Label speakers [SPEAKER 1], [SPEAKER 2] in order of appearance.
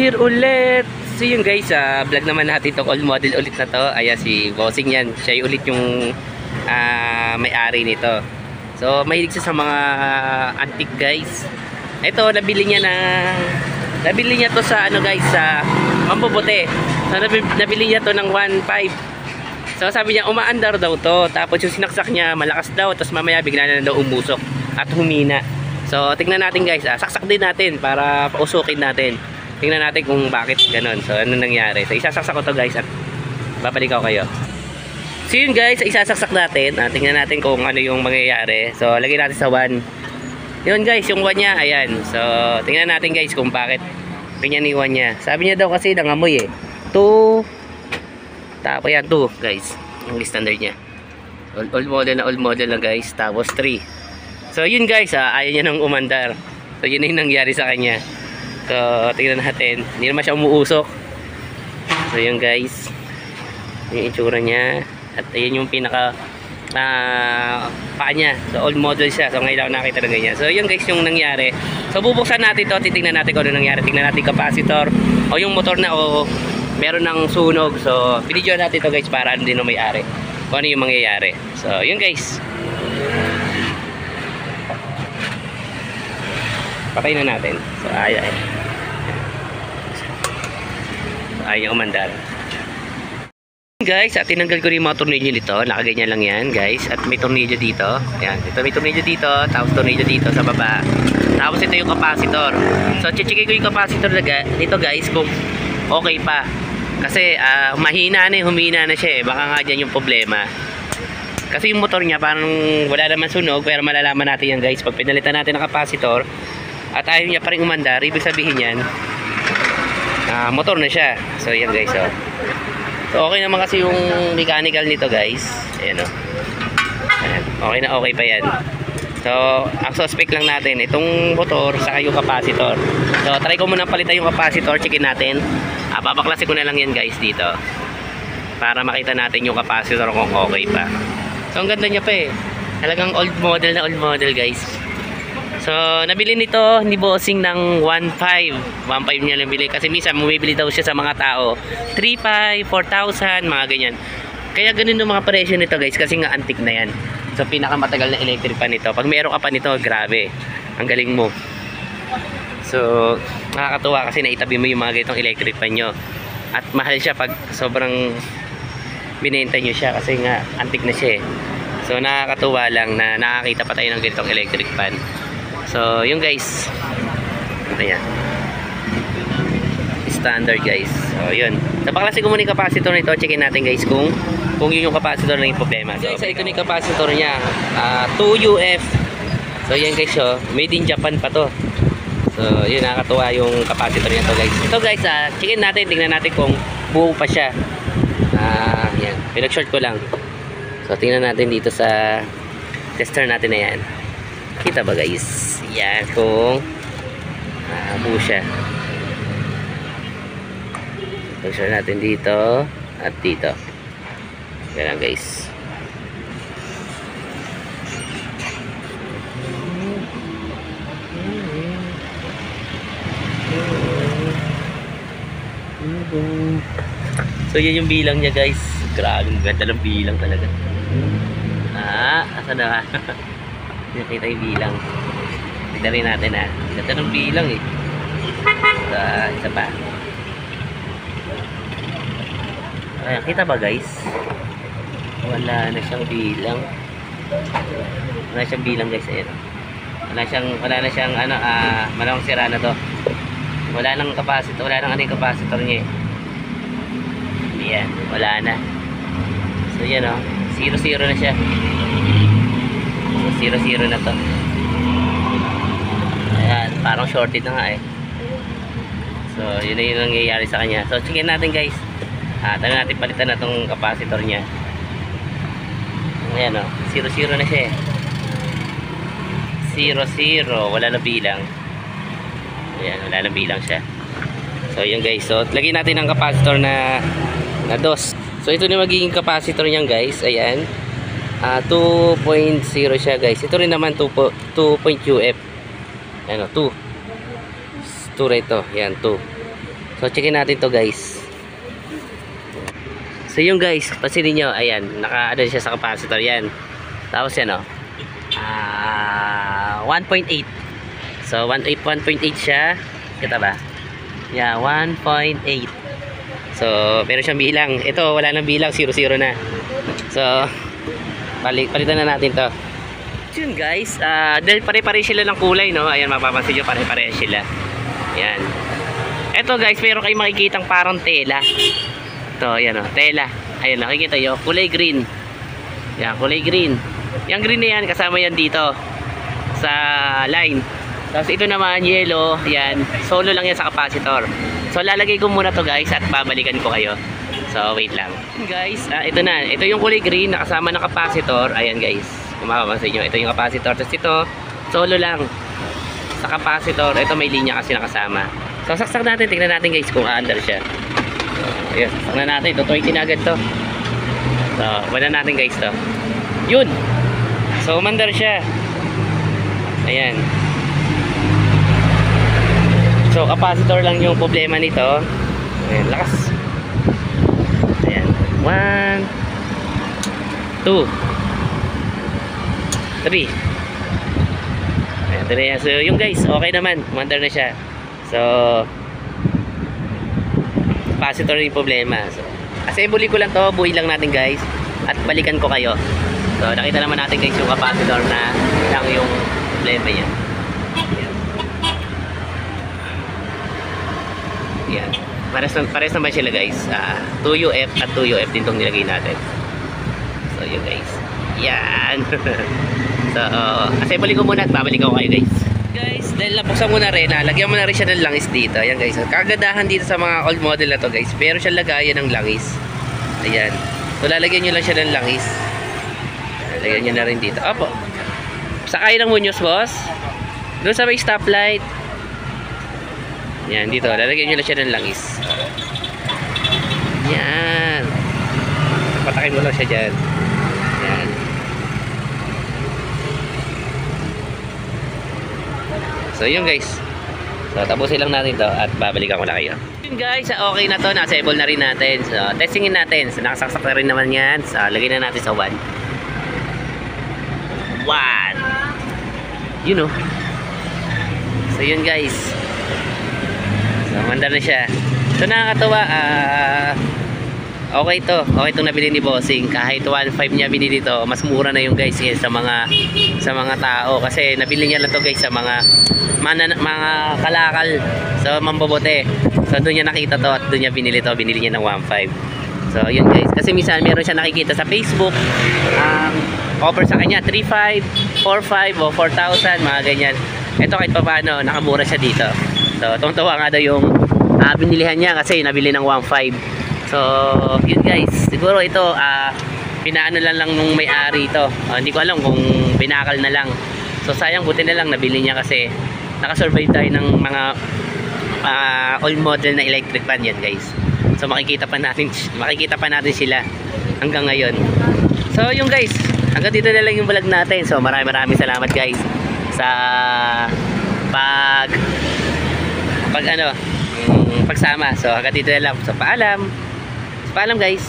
[SPEAKER 1] here ulit. So yun guys, vlog naman natin itong old model ulit na to. Ayan si Bossing yan. Siya yung ulit yung may-ari nito. So mahilig siya sa mga antique guys. Ito nabili niya to sa ano guys, sa Mambobote. So nabili niya to ng 1.5. So sabi niya umaandar daw to. Tapos yung sinaksak niya malakas daw. Tapos mamaya bigla na daw umusok at humina. So tingnan natin guys, saksak din natin para pausukin natin. Tingnan natin kung bakit ganun. So ano nangyari. So isasaksak ko to guys at babalik ako kayo. So yun guys, isasaksak natin. Tingnan natin kung ano yung mangyayari. So lagay natin sa 1. Yun guys, yung 1 niya, ayan. So tingnan natin guys kung bakit ganyan yung 1 niya. Sabi niya daw kasi nangamoy 2. Tapos yan 2 guys. Yung standard niya. Old model na guys. Tapos 3. So yun guys, ayaw niya nang umandar. So yun na yung nangyari sa kanya. So tingnan natin. Hindi naman siya umuusok. So yun guys, yung itsura niya. At ayun yung pinaka paa niya. So old model siya. So ngayon lang nakita na ganyan. So yun guys yung nangyari. So bubuksan natin to. Titignan natin kung ano nangyari. Tingnan natin capacitor o yung motor na o meron ng sunog. So video natin to guys para ano din ang may-ari. Kung ano yung mangyayari. So yun guys. Patay na natin. So ayaw. Ayaw umandar guys, at tinanggal ko rin yung mga tornilyo nito. Nakaganyan lang yan guys. At may tornilyo dito. Ayan, ito may tornilyo dito. Tapos tornilyo dito sa baba. Tapos ito yung capacitor. So chichigay ko yung capacitor nito guys kung okay pa. Kasi mahina na, humina na siya baka nga dyan yung problema. Kasi yung motor niya parang wala naman sunog. Pero malalaman natin yan guys pag pinalitan natin ang capacitor at ayaw niya pa rin umandar. Ibig sabihin yan motor na siya. So yan guys. So okay naman kasi yung mechanical nito guys. Ayan o. Ayan. Okay pa yan. So ang suspect lang natin itong motor saka yung capacitor. So try ko muna palitan yung capacitor. Checkin natin. Babaklasin ko na lang yan guys dito para makita natin yung capacitor kung okay pa. So ang ganda niya pa talagang old model guys. So nabili nito ni Bossing ng 1.5 niya nabili kasi minsan bumibili daw siya sa mga tao 3.5, 4,000 mga ganyan. Kaya ganun yung mga presyo nito guys kasi nga antique na yan. So pinakamatagal na electric pan nito. Pag meron ka pa nito, grabe, ang galing mo. So nakakatuwa kasi naitabi mo yung mga ganitong electric pan nyo. At mahal siya pag sobrang binenta nyo siya kasi nga antique na siya So nakakatuwa lang na nakakita pa tayo ng ganitong electric pan. So yung guys, ayan, standard guys. So yun, so paklasin ko muna yung capacitor nito. Checkin natin guys kung yun yung capacitor na yung problema. So guys, ito yung capacitor niya, 2UF. So yan guys, made in Japan pa to. So yun, nakakatuwa yung capacitor niya to guys. Ito guys, checkin natin, tingnan natin kung buo pa siya. Yan, pinag-short ko lang. So tingnan natin dito sa tester natin na yan. Kita ba guys? Yan, kung buo siya. Pag-share natin dito at dito. Yan guys. So yan yung bilang niya guys. Grabe, ganda ng bilang talaga. Asa na? Nakita yung bilang. Kita rin natin ganda ng bilang isa pa. Ayan, kita ba guys? Wala na siyang bilang. Wala siyang bilang guys. Ayan. Wala na siyang malamang sira na to. Wala nang capacitor. Wala nang yung capacitor niya Ayan, wala na. So yan 0-0 na siya. So 0-0 na to. Ayan, parang shorted na nga So yun na yung nangyayari sa kanya. So checkin natin guys. Tayo natin palitan na itong capacitor niya. Ayan 0-0 na siya 0-0, wala na bilang. Ayan, wala na bilang siya. So yun guys, so lagyan natin ang capacitor na dos. So ito na magiging capacitor niyan guys. Ayan, 2.0 siya guys. Ito rin naman 2.UF. Ayan 2 rito, ayan 2. So checkin natin to guys. So yung guys, pansinin nyo, ayan, naka-ano siya sa capacitor yan. Tapos yan o. 1.8. So 1.8 siya. Kita ba? Yeah, 1.8. So meron siyang bilang. Ito wala nang bilang, 0 na. So palitan na natin to. Yun guys, dahil pare-pare sila ng kulay, no? Ayan, mapapansin nyo, pare-pare sila. Ayan. Ito guys, meron kayong makikitang parang tela. Ito, ayan o, tela. Ayan, nakikita nyo, kulay green. Ayan, kulay green. Yung green na yan, kasama yan dito sa line. Tapos ito naman, yellow. Ayan, solo lang yan sa capacitor. So lalagay ko muna to guys at babalikan ko kayo. So wait lang. Guys, ito na. Ito yung kulay green na kasama ng capacitor. Ayan guys, kung mapapansin nyo, ito yung capacitor. Tapos ito, solo lang sa capacitor. Ito may linya kasi nakasama. So saksak natin, tingnan natin guys kung aandar siya. So ayan, saksak na natin. Ito 20 na agad to. So wala natin guys to. Yun. So umandar siya. Ayan. So capacitor lang yung problema nito. Ayan, lakas. Ayan, 1 2 3. Ayan, ito na yan. So yung guys, okay naman, umandar na siya. So capacitor yung problema. So assemble ko lang to, buuin lang natin guys at balikan ko kayo. So nakita naman natin guys yung capacitor na lang yung problema niya. Yan. Pares naman sila guys. 2UF at 2UF din itong nilagay natin. So yun guys. Yan. So assemble ko muna at babalik ako kayo guys. Guys, dahil napuksan mo na rin, lagyan mo na rin siya ng langis dito. Ayan guys. Kagandahan dito sa mga old model na to guys. Pero siya lagayan ng langis. Ayan. So lalagyan nyo lang siya ng langis. Lagyan nyo na rin dito. Opo. Sakay ng Muñoz boss. Doon sa may stoplight. Yan, dito. Lalagyan nyo lang siya ng langis. Yan. Patakin mo lang siya dyan. Yan. So, yun guys. So, tapusin lang natin to at babalikan ko na kayo. Yun guys, okay na to. Nasa-assemble na rin natin. So, testingin natin. So, nakasaksak na rin naman yan. So, lagay na natin sa 1. 1. You know. So, yun guys. So, mandar na siya. So, nakakatawa, okay to. Okay itong nabili ni Bossing. Kahit 1.5 niya binili to, mas mura na yung guys sa mga tao. Kasi nabili niya lang to guys sa mga kalakal. So, mambobote. So, doon niya nakita to at doon niya binili to. Binili niya ng 1.5. So, yun guys. Kasi minsan meron siya nakikita sa Facebook. Offer sa kanya 3.5, 4.5 o 4,000, mga ganyan. Ito kahit pa paano, nakamura siya dito. So, tuwang-tuwa nga daw yung binilihan niya kasi nabili ng 1.5. So, yun guys. Siguro ito, pinaano lang nung may-ari ito. Hindi ko alam kung binakal na lang. So, sayang, buti na lang nabili niya kasi nakasurvive tayo ng mga old model na electric fan yan guys. So, makikita pa natin sila hanggang ngayon. So, yung guys, hanggang dito na lang yung vlog natin. So, maraming salamat guys sa pagsama. So hanggang dito na lang. So paalam guys.